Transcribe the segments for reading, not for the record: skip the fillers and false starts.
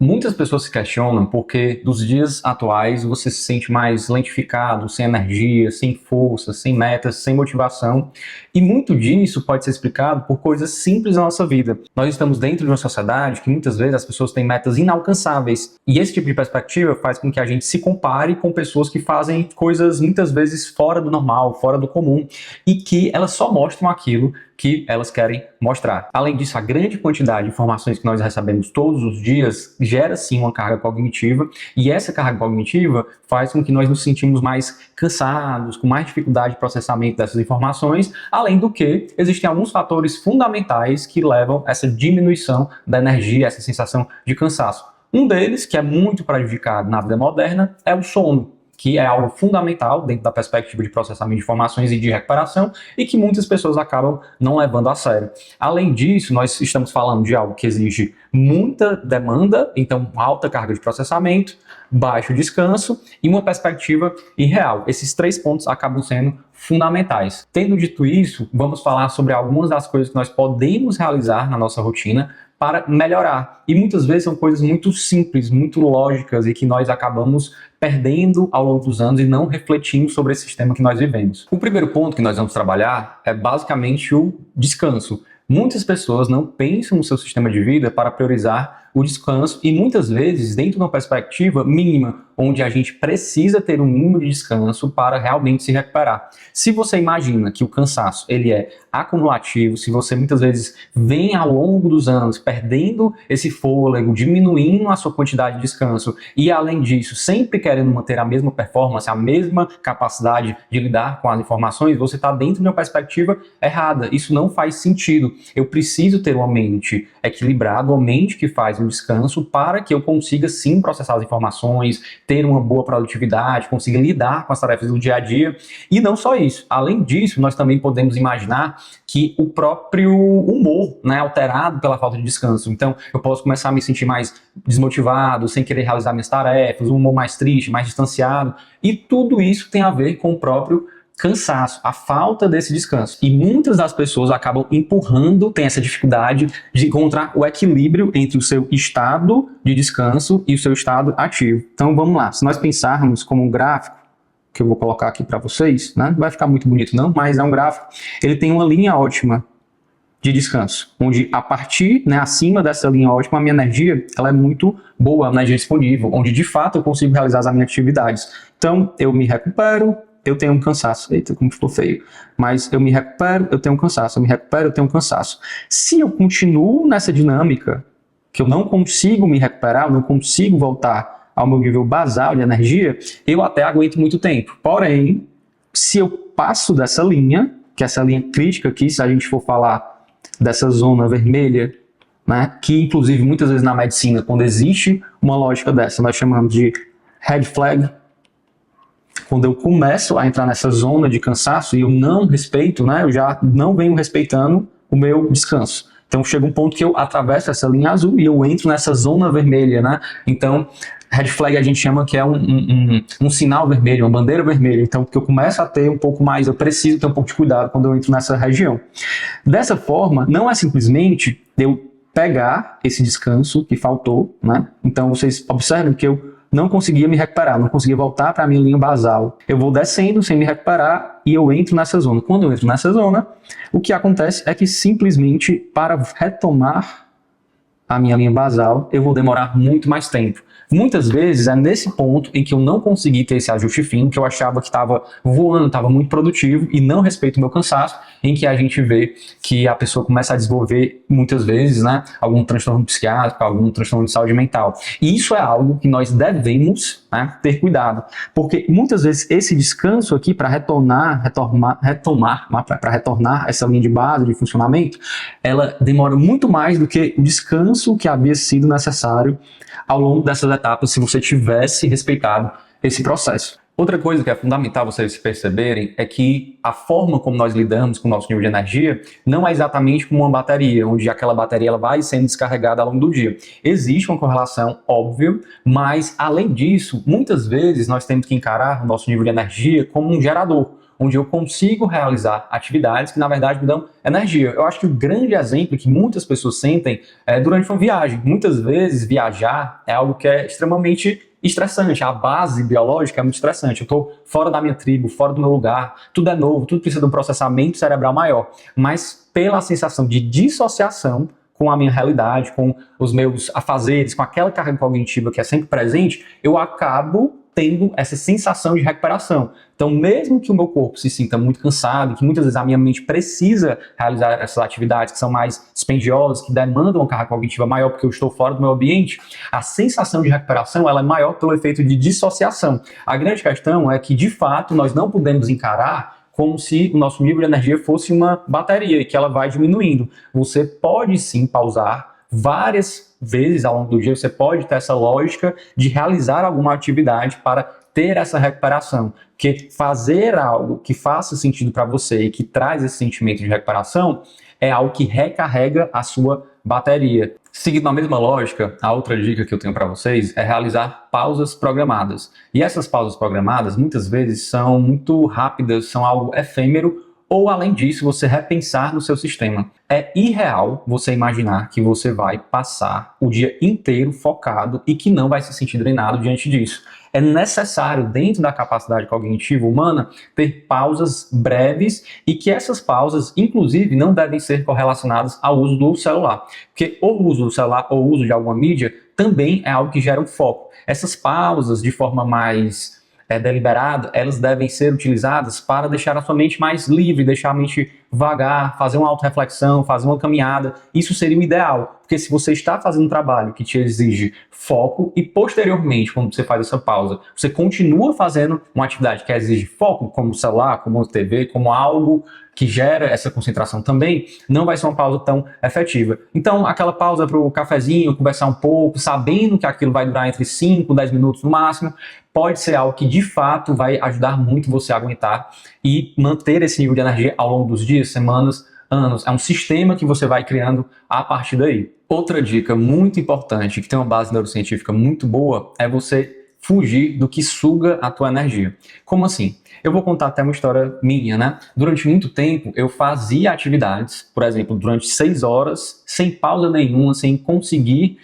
Muitas pessoas se questionam porque dos dias atuais você se sente mais lentificado, sem energia, sem força, sem metas, sem motivação. E muito disso pode ser explicado por coisas simples na nossa vida. Nós estamos dentro de uma sociedade que muitas vezes as pessoas têm metas inalcançáveis. E esse tipo de perspectiva faz com que a gente se compare com pessoas que fazem coisas muitas vezes fora do normal, fora do comum, e que elas só mostram aquilo que elas querem mostrar. Além disso, a grande quantidade de informações que nós recebemos todos os dias gera sim uma carga cognitiva, e essa carga cognitiva faz com que nós nos sentimos mais cansados, com mais dificuldade de processamento dessas informações, além do que existem alguns fatores fundamentais que levam a essa diminuição da energia, essa sensação de cansaço. Um deles, que é muito prejudicado na vida moderna, é o sono, que é algo fundamental dentro da perspectiva de processamento de informações e de recuperação, e que muitas pessoas acabam não levando a sério. Além disso, nós estamos falando de algo que exige muita demanda, então alta carga de processamento, baixo descanso e uma perspectiva irreal. Esses três pontos acabam sendo fundamentais. Tendo dito isso, vamos falar sobre algumas das coisas que nós podemos realizar na nossa rotina para melhorar. E muitas vezes são coisas muito simples, muito lógicas e que nós acabamos perdendo ao longo dos anos e não refletindo sobre esse sistema que nós vivemos. O primeiro ponto que nós vamos trabalhar é basicamente o descanso. Muitas pessoas não pensam no seu sistema de vida para priorizar o descanso e muitas vezes dentro de uma perspectiva mínima, onde a gente precisa ter um mínimo de descanso para realmente se recuperar. Se você imagina que o cansaço ele é acumulativo, se você muitas vezes vem ao longo dos anos perdendo esse fôlego, diminuindo a sua quantidade de descanso e além disso sempre querendo manter a mesma performance, a mesma capacidade de lidar com as informações, você está dentro de uma perspectiva errada. Isso não faz sentido. Eu preciso ter uma mente equilibrada, uma mente que faz um descanso para que eu consiga sim processar as informações, ter uma boa produtividade, consiga lidar com as tarefas do dia a dia. E não só isso. Além disso, nós também podemos imaginar que o próprio humor, né, alterado pela falta de descanso. Então, eu posso começar a me sentir mais desmotivado, sem querer realizar minhas tarefas, um humor mais triste, mais distanciado. E tudo isso tem a ver com o próprio cansaço, a falta desse descanso. E muitas das pessoas acabam empurrando, tem essa dificuldade de encontrar o equilíbrio entre o seu estado de descanso e o seu estado ativo. Então vamos lá, se nós pensarmos como um gráfico, que eu vou colocar aqui para vocês, né? Não vai ficar muito bonito não, mas é um gráfico, ele tem uma linha ótima de descanso, onde a partir, né, acima dessa linha ótima, a minha energia ela é muito boa, a energia disponível, onde de fato eu consigo realizar as minhas atividades. Então eu me recupero, eu tenho um cansaço. Eita, como ficou feio. Mas eu me recupero, eu tenho um cansaço. Eu me recupero, eu tenho um cansaço. Se eu continuo nessa dinâmica, que eu não consigo me recuperar, eu não consigo voltar ao meu nível basal de energia, eu até aguento muito tempo. Porém, se eu passo dessa linha, que é essa linha crítica aqui, se a gente for falar dessa zona vermelha, né, que inclusive muitas vezes na medicina, quando existe uma lógica dessa, nós chamamos de red flag. Quando eu começo a entrar nessa zona de cansaço e eu não respeito, né, eu já não venho respeitando o meu descanso. Então chega um ponto que eu atravesso essa linha azul e eu entro nessa zona vermelha, né? Então, red flag a gente chama que é um sinal vermelho, uma bandeira vermelha. Então, que eu começo a ter um pouco mais, eu preciso ter um pouco de cuidado quando eu entro nessa região. Dessa forma, não é simplesmente eu pegar esse descanso que faltou, né? Então, vocês observem que eu não conseguia me recuperar, não conseguia voltar para a minha linha basal. Eu vou descendo sem me recuperar e eu entro nessa zona. Quando eu entro nessa zona, o que acontece é que simplesmente para retomar a minha linha basal, eu vou demorar muito mais tempo. Muitas vezes é nesse ponto em que eu não consegui ter esse ajuste fino, que eu achava que estava voando, estava muito produtivo e não respeito o meu cansaço, em que a gente vê que a pessoa começa a desenvolver muitas vezes, né, algum transtorno psiquiátrico, algum transtorno de saúde mental. E isso é algo que nós devemos, né, ter cuidado, porque muitas vezes esse descanso aqui para retornar essa linha de base de funcionamento, ela demora muito mais do que o descanso que havia sido necessário ao longo dessas etapas, se você tivesse respeitado esse processo. Outra coisa que é fundamental vocês perceberem é que a forma como nós lidamos com o nosso nível de energia não é exatamente como uma bateria, onde aquela bateria ela vai sendo descarregada ao longo do dia. Existe uma correlação, óbvio, mas além disso, muitas vezes nós temos que encarar o nosso nível de energia como um gerador, onde eu consigo realizar atividades que, na verdade, me dão energia. Eu acho que o grande exemplo que muitas pessoas sentem é durante uma viagem. Muitas vezes, viajar é algo que é extremamente estressante. A base biológica é muito estressante. Eu estou fora da minha tribo, fora do meu lugar, tudo é novo, tudo precisa de um processamento cerebral maior. Mas pela sensação de dissociação com a minha realidade, com os meus afazeres, com aquela carga cognitiva que é sempre presente, eu acabo tendo essa sensação de recuperação. Então, mesmo que o meu corpo se sinta muito cansado, que muitas vezes a minha mente precisa realizar essas atividades que são mais dispendiosas, que demandam uma carga cognitiva maior porque eu estou fora do meu ambiente, a sensação de recuperação ela é maior pelo efeito de dissociação. A grande questão é que, de fato, nós não podemos encarar como se o nosso nível de energia fosse uma bateria e que ela vai diminuindo. Você pode sim pausar várias vezes ao longo do dia, você pode ter essa lógica de realizar alguma atividade para ter essa recuperação. Porque fazer algo que faça sentido para você e que traz esse sentimento de recuperação é algo que recarrega a sua bateria. Seguindo a mesma lógica, a outra dica que eu tenho para vocês é realizar pausas programadas. E essas pausas programadas muitas vezes são muito rápidas, são algo efêmero, ou além disso, você repensar no seu sistema. É irreal você imaginar que você vai passar o dia inteiro focado e que não vai se sentir drenado diante disso. É necessário, dentro da capacidade cognitiva humana, ter pausas breves e que essas pausas, inclusive, não devem ser correlacionadas ao uso do celular. Porque o uso do celular ou o uso de alguma mídia também é algo que gera um foco. Essas pausas, de forma mais deliberada, elas devem ser utilizadas para deixar a sua mente mais livre, deixar a mente vagar, fazer uma autorreflexão, fazer uma caminhada. Isso seria o ideal, porque se você está fazendo um trabalho que te exige foco e posteriormente, quando você faz essa pausa, você continua fazendo uma atividade que exige foco, como o celular, como a TV, como algo que gera essa concentração também, não vai ser uma pausa tão efetiva. Então, aquela pausa para o cafezinho, conversar um pouco, sabendo que aquilo vai durar entre 5 e 10 minutos no máximo, pode ser algo que de fato vai ajudar muito você a aguentar e manter esse nível de energia ao longo dos dias, semanas, anos. É um sistema que você vai criando a partir daí. Outra dica muito importante, que tem uma base neurocientífica muito boa, é você fugir do que suga a tua energia. Como assim? Eu vou contar até uma história minha, né? Durante muito tempo, eu fazia atividades, por exemplo, durante 6 horas, sem pausa nenhuma, sem conseguir,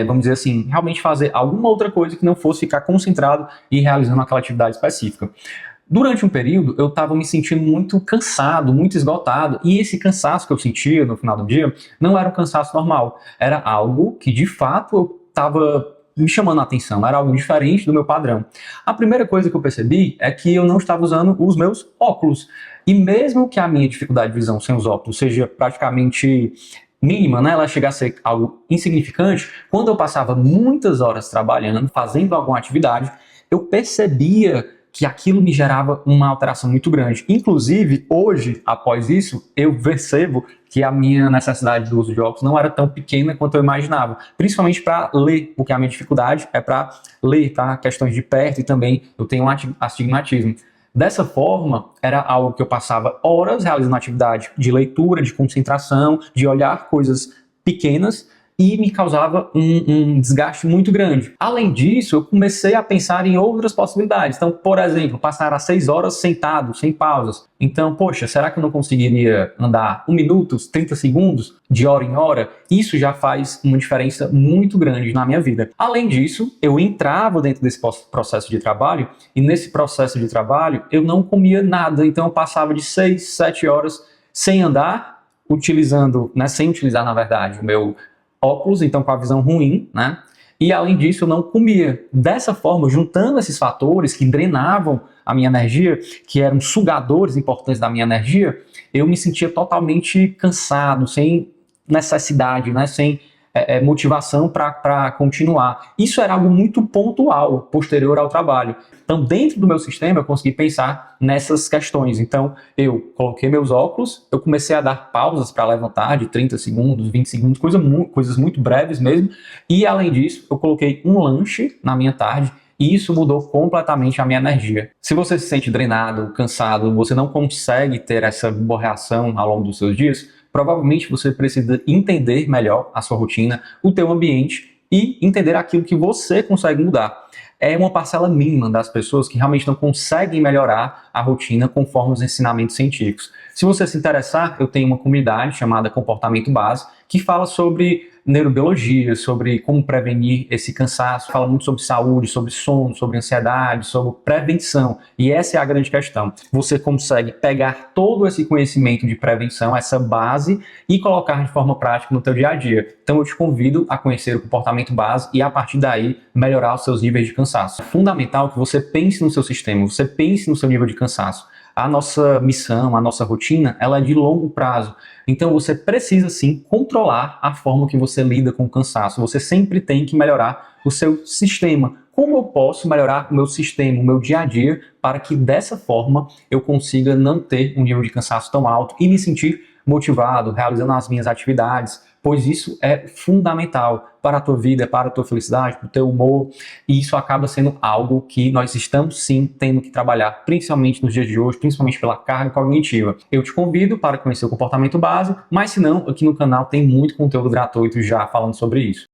vamos dizer assim, realmente fazer alguma outra coisa que não fosse ficar concentrado e realizando aquela atividade específica. Durante um período, eu estava me sentindo muito cansado, muito esgotado, e esse cansaço que eu sentia no final do dia não era um cansaço normal, era algo que de fato eu estava me chamando a atenção, era algo diferente do meu padrão. A primeira coisa que eu percebi é que eu não estava usando os meus óculos, e mesmo que a minha dificuldade de visão sem os óculos seja praticamente mínima, né, ela chega a ser algo insignificante, quando eu passava muitas horas trabalhando, fazendo alguma atividade, eu percebia que aquilo me gerava uma alteração muito grande. Inclusive, hoje, após isso, eu percebo que a minha necessidade do uso de óculos não era tão pequena quanto eu imaginava. Principalmente para ler, porque a minha dificuldade é para ler, tá? Questões de perto e também eu tenho um astigmatismo. Dessa forma, era algo que eu passava horas realizando atividade de leitura, de concentração, de olhar coisas pequenas, e me causava um desgaste muito grande. Além disso, eu comecei a pensar em outras possibilidades. Então, por exemplo, passar as 6 horas sentado, sem pausas. Então, poxa, será que eu não conseguiria andar 1 minuto, 30 segundos, de hora em hora? Isso já faz uma diferença muito grande na minha vida. Além disso, eu entrava dentro desse processo de trabalho, e nesse processo de trabalho, eu não comia nada. Então, eu passava de 6, 7 horas sem andar, sem utilizar, na verdade, o meu óculos, então com a visão ruim, né? E além disso eu não comia. Dessa forma, juntando esses fatores que drenavam a minha energia, que eram sugadores importantes da minha energia, eu me sentia totalmente cansado, sem necessidade, né? Sem motivação para continuar. Isso era algo muito pontual, posterior ao trabalho. Então, dentro do meu sistema, eu consegui pensar nessas questões. Então, eu coloquei meus óculos, eu comecei a dar pausas para levantar de 30 segundos, 20 segundos, coisas muito breves mesmo. E, além disso, eu coloquei um lanche na minha tarde e isso mudou completamente a minha energia. Se você se sente drenado, cansado, você não consegue ter essa boa reação ao longo dos seus dias, provavelmente você precisa entender melhor a sua rotina, o teu ambiente e entender aquilo que você consegue mudar. É uma parcela mínima das pessoas que realmente não conseguem melhorar a rotina conforme os ensinamentos científicos. Se você se interessar, eu tenho uma comunidade chamada Comportamento Base, que fala sobre neurobiologia, sobre como prevenir esse cansaço, fala muito sobre saúde, sobre sono, sobre ansiedade, sobre prevenção. E essa é a grande questão. Você consegue pegar todo esse conhecimento de prevenção, essa base, e colocar de forma prática no teu dia a dia. Então eu te convido a conhecer o Comportamento Base e a partir daí melhorar os seus níveis de cansaço. É fundamental que você pense no seu sistema, você pense no seu nível de cansaço. A nossa missão, a nossa rotina, ela é de longo prazo. Então você precisa sim controlar a forma que você lida com o cansaço. Você sempre tem que melhorar o seu sistema. Como eu posso melhorar o meu sistema, o meu dia a dia, para que dessa forma eu consiga não ter um nível de cansaço tão alto e me sentir motivado, realizando as minhas atividades, pois isso é fundamental para a tua vida, para a tua felicidade, para o teu humor, e isso acaba sendo algo que nós estamos sim tendo que trabalhar, principalmente nos dias de hoje, principalmente pela carga cognitiva. Eu te convido para conhecer o Comportamento Base, mas se não, aqui no canal tem muito conteúdo gratuito já falando sobre isso.